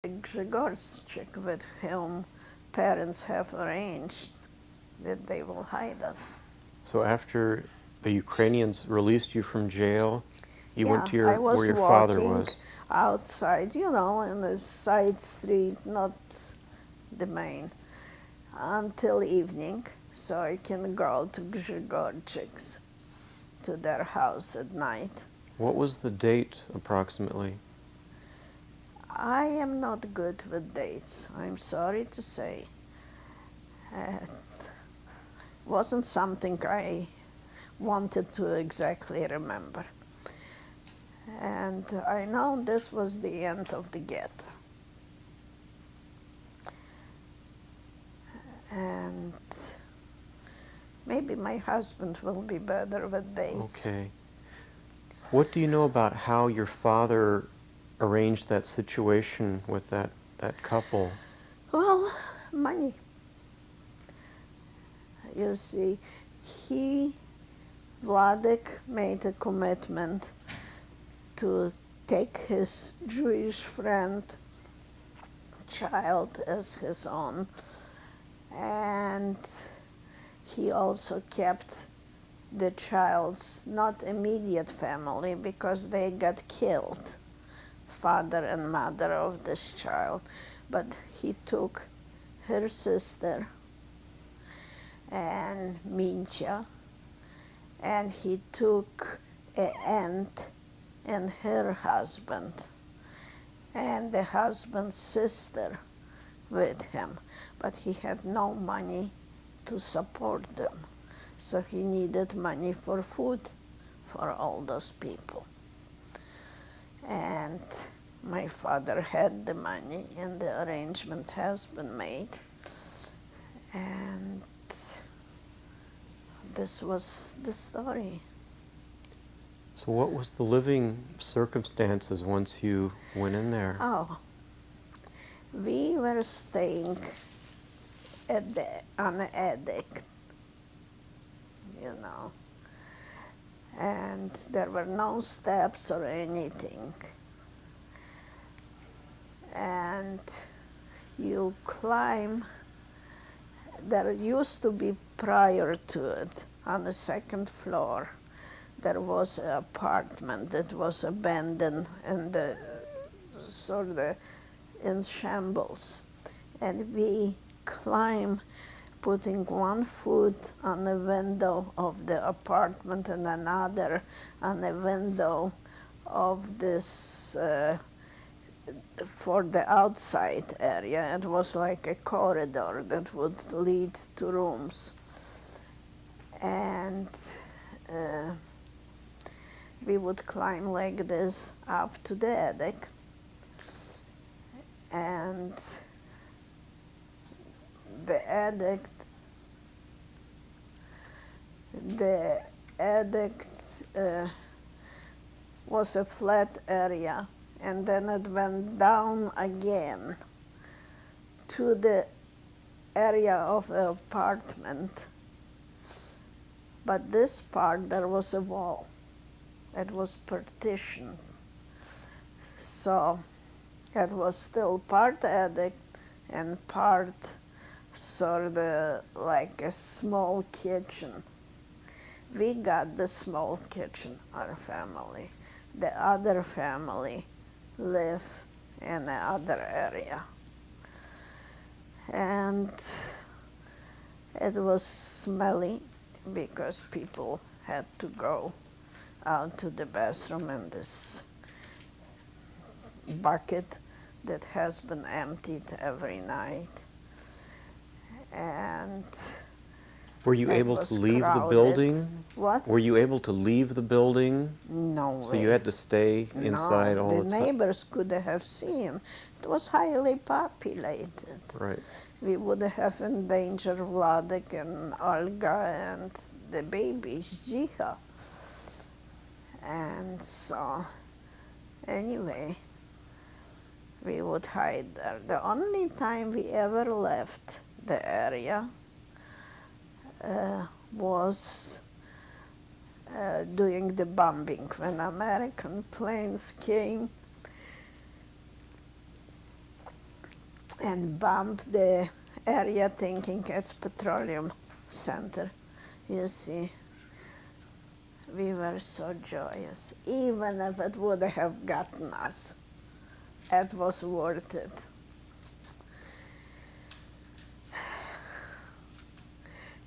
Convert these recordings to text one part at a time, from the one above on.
Grzegorczyk with whom parents have arranged that they will hide us. So after the Ukrainians released you from jail, you went to I was where your father walking was. outside, in the side street, not the main, until evening, so I can go to Grzegorczyk's, to their house at night. What was the date approximately? I am not good with dates, I'm sorry to say. It wasn't something I wanted to exactly remember. And I know this was the end of the ghetto. And maybe my husband will be better with dates. Okay. What do you know about how your father arranged that situation with that couple? Well, money. You see, Vladek, made a commitment to take his Jewish friend child as his own, and he also kept the child's not immediate family because they got killed, father and mother of this child, but he took her sister and Mincha, and he took an aunt and her husband and the husband's sister with him, but he had no money to support them, so he needed money for food for all those people. And my father had the money, and the arrangement has been made, and this was the story. So what was the living circumstances once you went in there? Oh, we were staying on the attic, and there were no steps or anything. And you climb, there used to be prior to it, on the second floor, there was an apartment that was abandoned and sort of in shambles. And we climb, putting one foot on the window of the apartment and another on the window of this, for the outside area. It was like a corridor that would lead to rooms. And we would climb like this up to the attic. And the attic was a flat area, and then it went down again to the area of the apartment. But this part, there was a wall. It was partitioned. So it was still part attic and part sort of like a small kitchen. We got the small kitchen, our family. The other family lived in the other area. And it was smelly because people had to go out to the bathroom in this bucket that has been emptied every night. And were you able to leave the building? What? Were you able to leave the building? No way. So you had to stay inside all the time? The neighbors could have seen. It was highly populated. Right. We would have endangered Vladek and Olga and the babies, Jiha. And so, anyway, we would hide there. The only time we ever left the area was during the bombing, when American planes came and bombed the area thinking it's petroleum center. You see, we were so joyous. Even if it would have gotten us, it was worth it.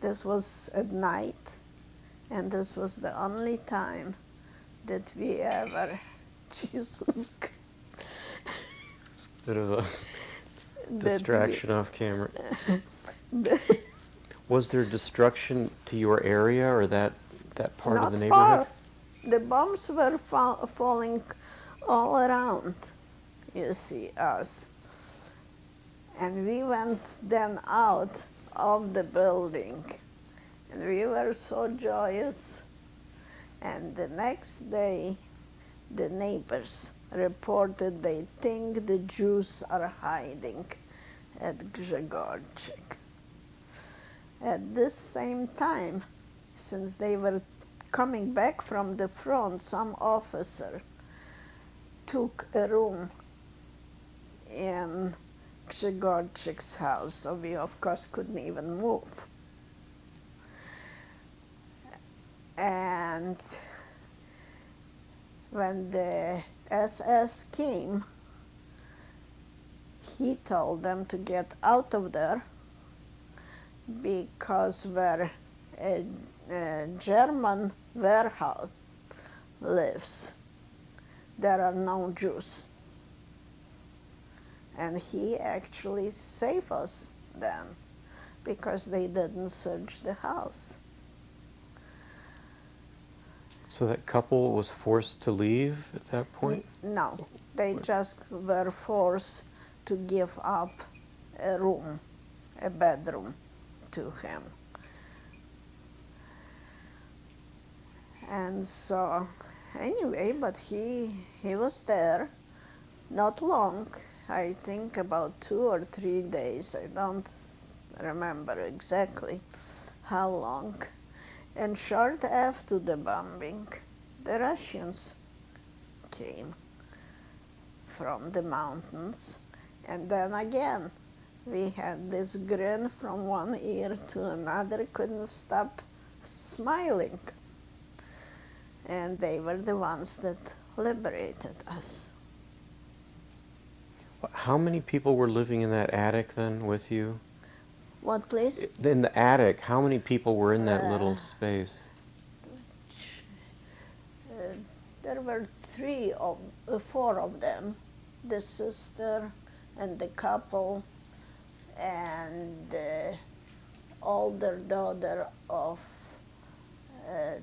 This was at night, and this was the only time that we ever, Jesus, Bit of a distraction off camera. Was there destruction to your area or that part of the not neighborhood? far. The bombs were falling all around, you see, us. And we went then out of the building, and we were so joyous. And the next day, the neighbors reported they think the Jews are hiding at Grzegorczyk. At this same time, since they were coming back from the front, some officer took a room in Grzegorczyk's house, so we of course couldn't even move. And when the SS came, he told them to get out of there because where a German warehouse lives, there are no Jews. And he actually saved us then because they didn't search the house. So that couple was forced to leave at that point? No, they just were forced to give up a room, a bedroom to him. And so, anyway, but he was there, not long, I think about 2 or 3 days, I don't remember exactly how long. And short after the bombing, the Russians came from the mountains. And then again, we had this grin from one ear to another, couldn't stop smiling. And they were the ones that liberated us. How many people were living in that attic then with you? What, please? In the attic, how many people were in that little space? There were 4 of them, the sister and the couple and the older daughter of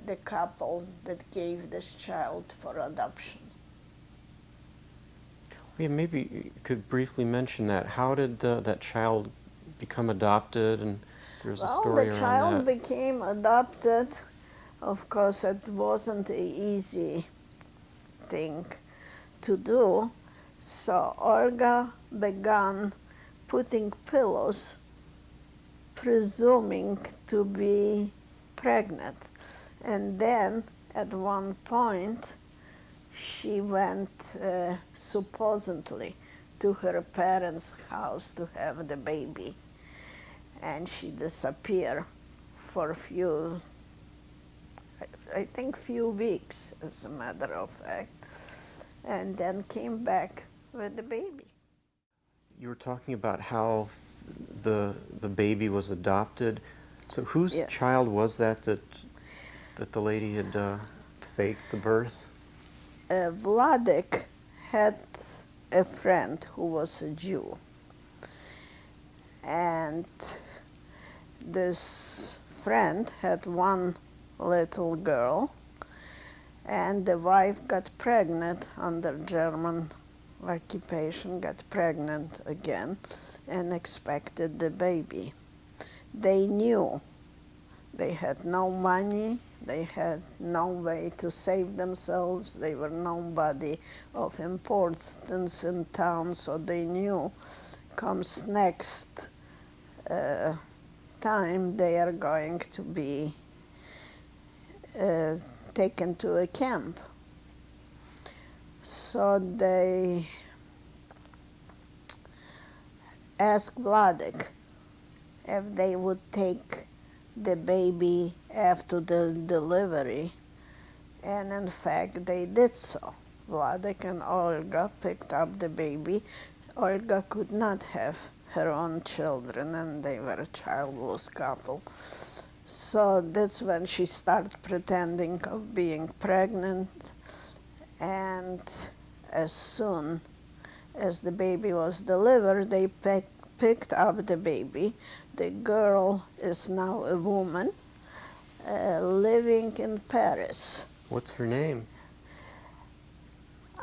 the couple that gave this child for adoption. Yeah, maybe you could briefly mention that. How did that child become adopted? And there's a story the around child that. became adopted. Of course, it wasn't an easy thing to do. So Olga began putting pillows, presuming to be pregnant. And then, at one point, she went supposedly to her parents' house to have the baby. And she disappeared for I think few weeks, as a matter of fact, and then came back with the baby. You were talking about how the baby was adopted. So whose Yes. child was that the lady had faked the birth? Vladek had a friend who was a Jew. And this friend had one little girl, and the wife got pregnant under German occupation, got pregnant again, and expected the baby. They knew they had no money, they had no way to save themselves, they were nobody of importance in town, so they knew comes next time they are going to be taken to a camp. So they asked Vladek if they would take the baby after the delivery, and in fact they did so. Vladek and Olga picked up the baby. Olga could not have her own children, and they were a childless couple. So that's when she started pretending of being pregnant, and as soon as the baby was delivered, they picked up the baby. The girl is now a woman living in Paris. What's her name?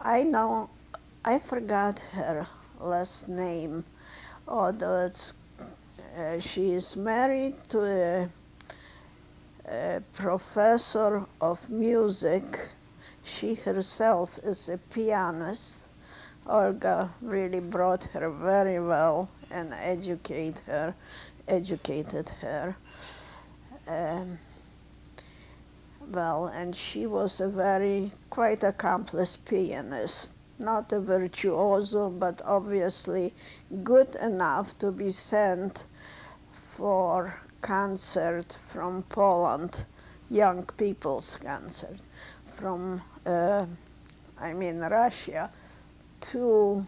I forgot her last name, although she is married to a professor of music. She herself is a pianist. Olga really brought her very well and educated her. Well, and she was a quite accomplished pianist. Not a virtuoso, but obviously good enough to be sent for concert from Poland, young people's concert, from, Russia to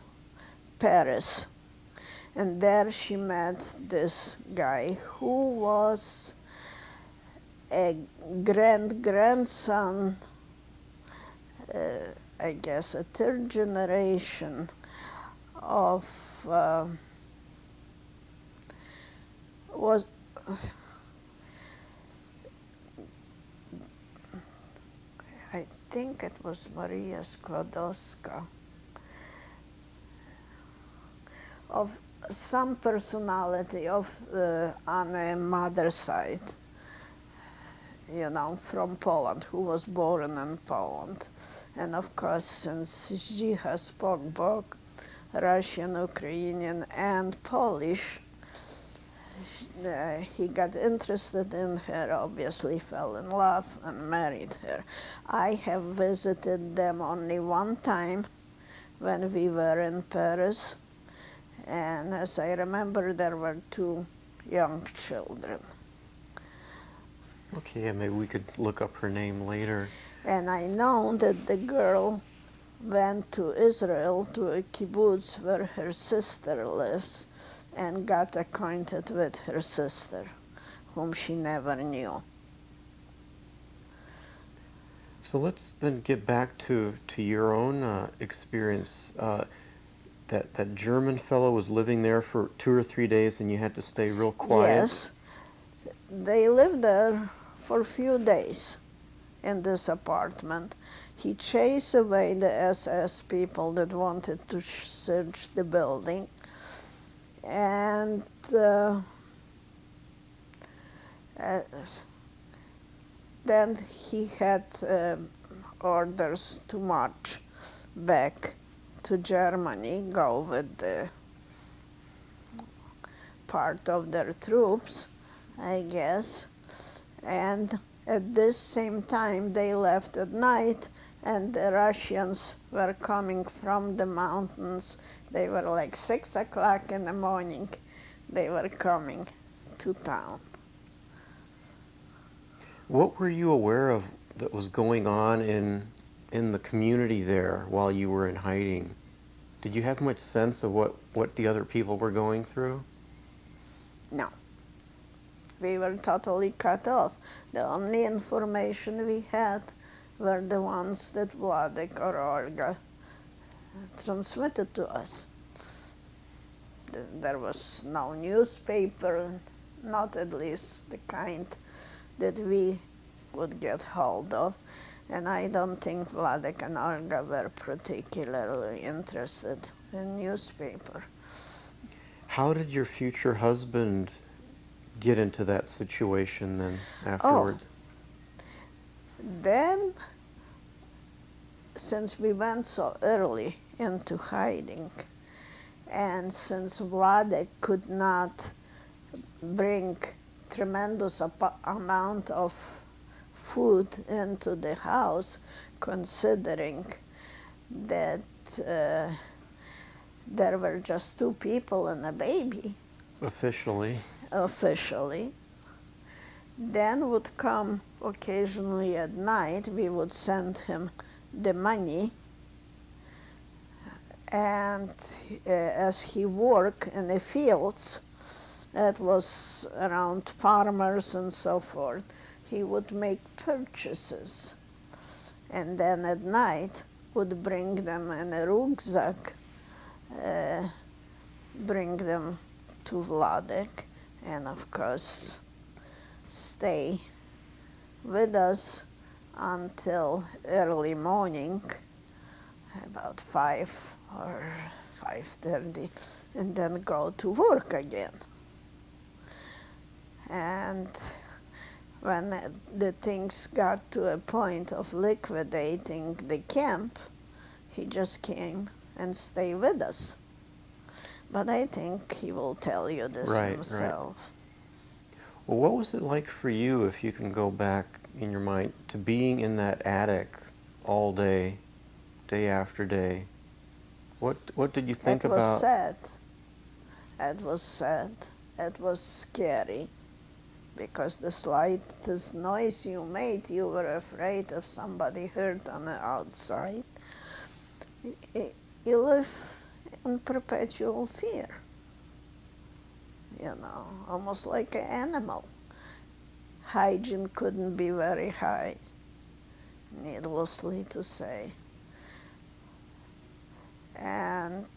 Paris. And there she met this guy who was a grandson, I guess a third generation of was I think it was Maria Skłodowska, of some personality of on a mother's side, from Poland, who was born in Poland. And of course, since Zdzicha spoke both Russian, Ukrainian, and Polish, he got interested in her, obviously fell in love and married her. I have visited them only one time when we were in Paris, and as I remember, there were 2 young children. Okay, yeah, maybe we could look up her name later. And I know that the girl went to Israel, to a kibbutz where her sister lives, and got acquainted with her sister, whom she never knew. So let's then get back to your own experience. That German fellow was living there for 2 or 3 days, and you had to stay real quiet. Yes, they lived there for a few days in this apartment. He chased away the SS people that wanted to search the building, and then he had orders to march back to Germany, go with the part of their troops, I guess. And at this same time, they left at night, and the Russians were coming from the mountains. They were like 6 o'clock in the morning. They were coming to town. What were you aware of that was going on in the community there while you were in hiding? Did you have much sense of what the other people were going through? No. We were totally cut off. The only information we had were the ones that Vladek or Olga transmitted to us. There was no newspaper, not at least the kind that we would get hold of. And I don't think Vladek and Olga were particularly interested in newspaper. How did your future husband get into that situation then afterwards? Then, since we went so early into hiding, and since Vladek could not bring tremendous amount of food into the house, considering that there were just 2 people and a baby, Officially. officially. Dan would come occasionally at night. We would send him the money, and as he worked in the fields, it was around farmers and so forth, he would make purchases, and then at night would bring them in a rucksack, bring them to Vladek, and of course stay with us until early morning, about 5 or 5:30, and then go to work again. And when the things got to a point of liquidating the camp, he just came and stayed with us. But I think he will tell you this himself. Right. Well, what was it like for you, if you can go back in your mind, to being in that attic all day, day after day? What did you think It was about? sad. It was sad. It was scary, because the slightest noise you made, you were afraid of somebody hurt on the outside. You live in perpetual fear, almost like an animal. Hygiene couldn't be very high, needlessly to say. And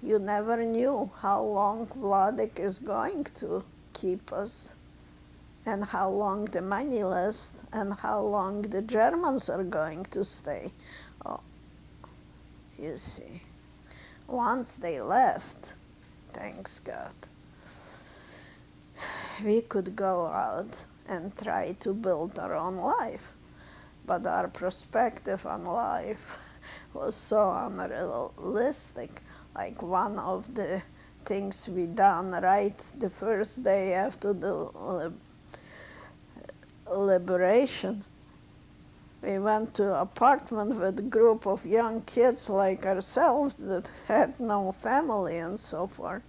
you never knew how long Vladek is going to keep us, and how long the money lasts, and how long the Germans are going to stay. Oh, you see, once they left, thanks God, we could go out and try to build our own life. But our perspective on life was so unrealistic. Like, one of the things we done right the first day after the liberation, we went to an apartment with a group of young kids like ourselves that had no family and so forth.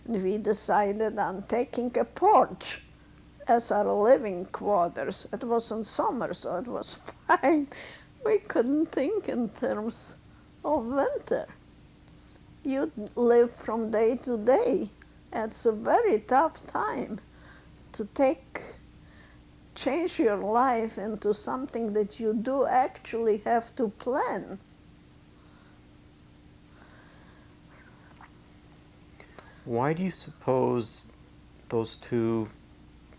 And we decided on taking a porch as our living quarters. It was in summer, so it was fine. We couldn't think in terms of winter. You live from day to day. It's a very tough time to change your life into something that you do actually have to plan. Why do you suppose those 2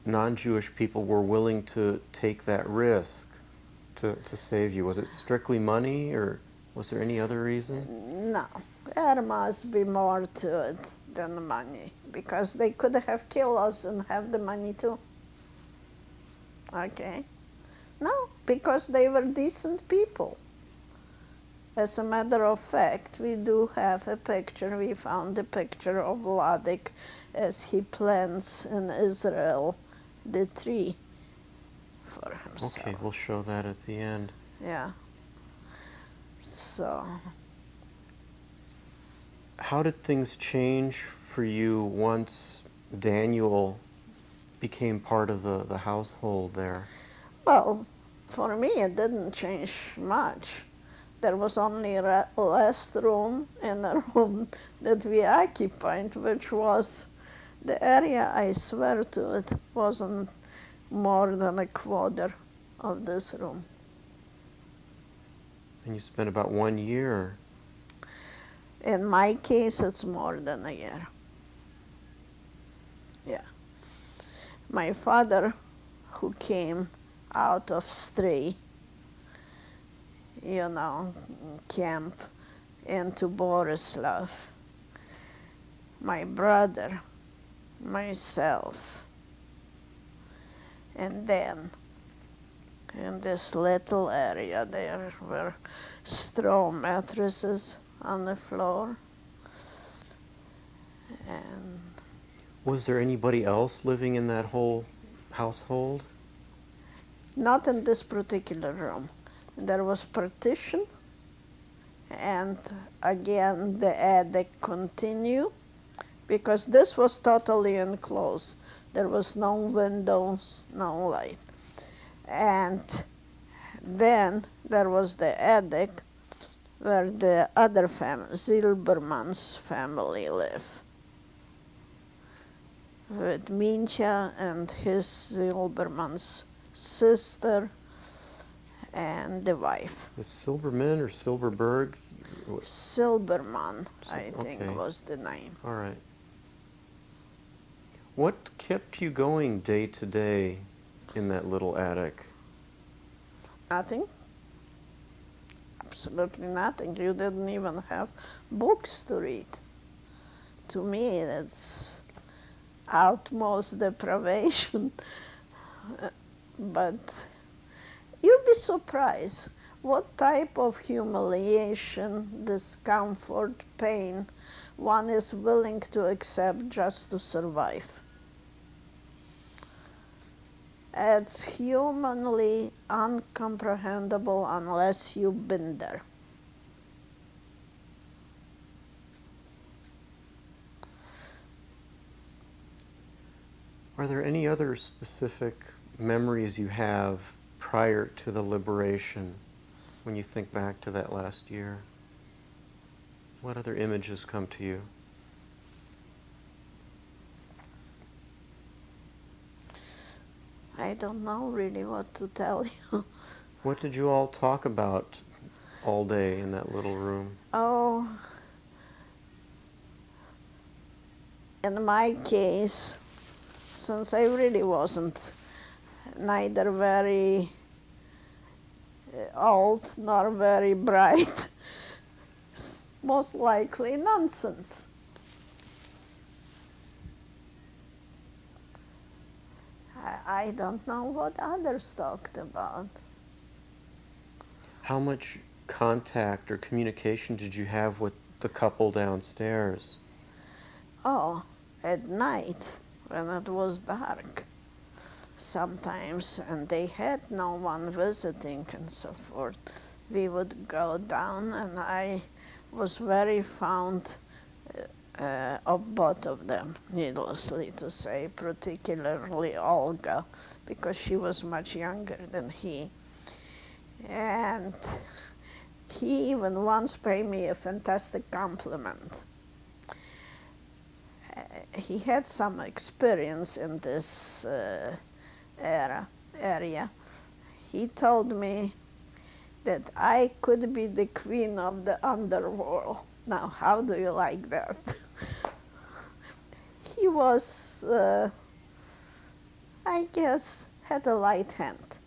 non-Jewish people were willing to take that risk to save you? Was it strictly money, or was there any other reason? No, there must be more to it than the money, because they could have killed us and have the money too. Okay? No, because they were decent people. As a matter of fact, we do have a picture. We found a picture of Vladek as he plants in Israel the tree for himself. Okay, we'll show that at the end. Yeah. So, how did things change for you once Daniel became part of the household there? well, for me it didn't change much. There was only a last room in the room that we occupied, which was the area, I swear to it, wasn't more than a quarter of this room. And you spent about 1 year. In my case, it's more than a year. Yeah. My father, who came out of Stray, camp into Borislav, my brother, myself, and then in this little area there were straw mattresses on the floor. And Was there anybody else living in that whole household? not in this particular room. There was partition, And again, the attic continued because this was totally enclosed. There was no windows, no light. And then there was the attic where the other family, Zilberman's family, lived, with Mincha and his Zilberman's sister and the wife. The Silberman or Silberberg? Silberman, I think, Okay. was the name. All right. What kept you going day to day in that little attic? Nothing. Absolutely nothing. You didn't even have books to read. To me, that's utmost deprivation. But you'd be surprised what type of humiliation, discomfort, pain one is willing to accept just to survive. It's humanly incomprehensible unless you've been there. Are there any other specific memories you have prior to the liberation when you think back to that last year? What other images come to you? I don't know really what to tell you. What did you all talk about all day in that little room? Oh, in my case, since I really wasn't neither very old nor very bright, most likely nonsense. I don't know what others talked about. How much contact or communication did you have with the couple downstairs? Oh, at night when it was dark sometimes, and they had no one visiting and so forth, we would go down, and I was very fond of both of them, needlessly to say, particularly Olga, because she was much younger than he. And he even once paid me a fantastic compliment. He had some experience in this area. He told me that I could be the queen of the underworld. Now, how do you like that? He was, I guess, had a light hand.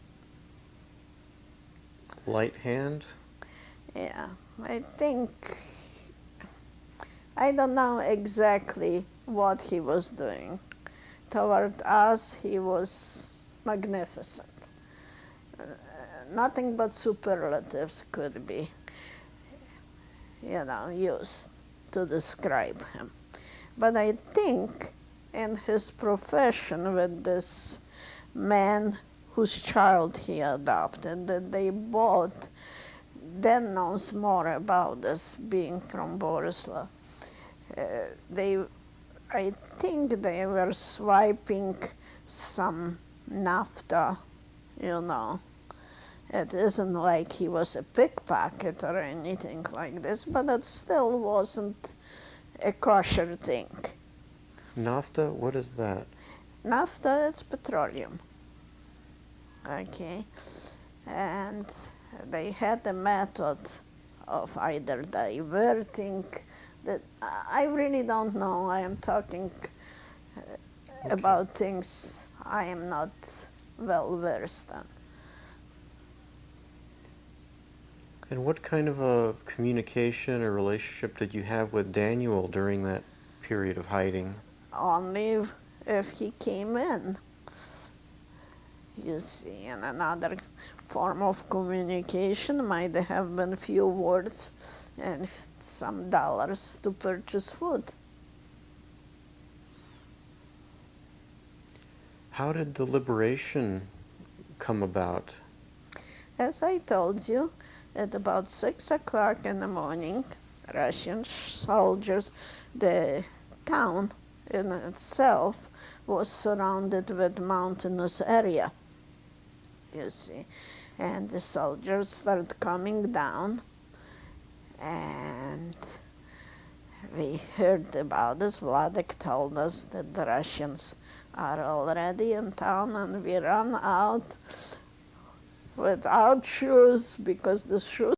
Light hand? Yeah, I don't know exactly what he was doing. Toward us, he was magnificent. Nothing but superlatives could be, used to describe him. But I think in his profession with this man whose child he adopted, that they both, Dan knows more about this, being from Borislav. I think they were swiping some naphtha, It isn't like he was a pickpocket or anything like this, but it still wasn't a kosher thing. Naphtha? What is that? Naphtha, it's petroleum. Okay. And they had a method of either diverting that I really don't know. I am talking about things I am not well versed in. And what kind of a communication or relationship did you have with Daniel during that period of hiding? Only if he came in. You see, and another form of communication might have been few words and some dollars to purchase food. How did the liberation come about? As I told you, At about 6 o'clock in the morning, Russian soldiers, the town in itself was surrounded with mountainous area, you see. And the soldiers started coming down, and we heard about this. Vladek told us that the Russians are already in town, and we ran out without shoes because the shoes